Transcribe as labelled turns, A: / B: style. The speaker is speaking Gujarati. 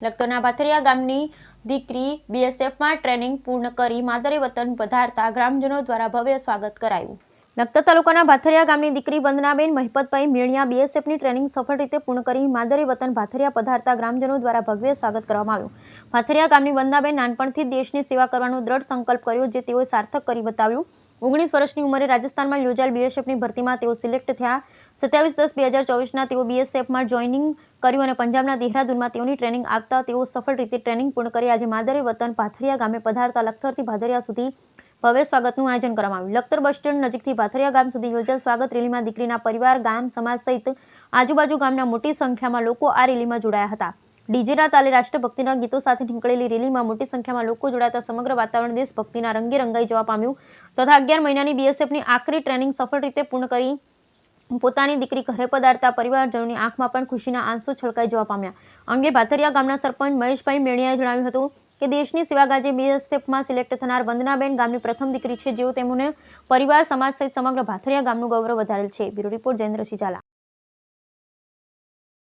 A: લખતરના ભાથરિયા ગામની દીકરી બીએસએફમાં ટ્રેનિંગ પૂર્ણ કરી માદરે વતન પધારતા ગ્રામજનો દ્વારા ભવ્ય સ્વાગત કરાયું। લખતર તાલુકાના ભાથરિયા ગામની દીકરી વંદનાબેન મહિપતભાઈ મેણિયા બીએસએફની ટ્રેનિંગ સફળ રીતે પૂર્ણ કરી માદરે વતન ભાથરિયા પધારતા ગ્રામજનો દ્વારા ભવ્ય સ્વાગત કરવામાં આવ્યું। ભાથરિયા ગામની વંદનાબેન નાનપણથી દેશની સેવા કરવાનો દ્રઢ સંકલ્પ કર્યો, જે તેઓએ સાર્થક કરી બતાવ્યું। 19 વર્ષની ઉંમરે રાજસ્થાનમાં યોજાયેલ બીએસએફની ભરતીમાં તેઓ સિલેક્ટ થયા। 27/10/2024ના તેઓ બીએસએફમાં જોઈનિંગ કર્યું અને પંજાબના દેહરાદૂનમાં તેઓની ટ્રેનિંગ આપતા તેઓ સફળ રીતે ટ્રેનિંગ પૂર્ણ કરી આજે માદરે વતન ભાથરિયા ગામે પધારતા લખતરથી ભાથરિયા સુધી ભવ્ય સ્વાગતનું આયોજન કરવામાં આવ્યું। લખતર બસ સ્ટેન્ડ નજીકથી ભાથરિયા ગામ સુધી યોજાયેલ સ્વાગત રેલીમાં દીકરીના પરિવાર, ગામ, સમાજ સહિત આજુબાજુ ગામના મોટી સંખ્યામાં લોકો આ રેલીમાં જોડાયા હતા। ડીજેના તાલે રાષ્ટ્રભક્તિના ગીતો સાથે નીકળેલી રેલીમાં મોટી સંખ્યામાં લોકો જોડાતા સમગ્ર વાતાવરણ દેશભક્તિના રંગે રંગાઈ જવા પામ્યું તથા 11 મહિનાની બીએસએફની આખરી ટ્રેનિંગ સફળ રીતે પૂર્ણ કરી પોતાની દીકરી ઘરે પધારતા પરિવારજનોની આંખમાં પણ ખુશીના આંસુ છલકાઈ જવા પામ્યા। અંગે ભાથરિયા ગામના સરપંચ મહેશભાઈ મેણિયાએ જણાવ્યું હતું કે દેશની સેવા ગાજે બીએસએફમાં સિલેક્ટ થનાર વંદનાબેન ગામની પ્રથમ દીકરી છે, જેઓ તેમને પરિવાર, સમાજ સહિત સમગ્ર ભાથરિયા ગામનું ગૌરવ વધારેલ છે। Bureau report Jayendrasinh Jhala.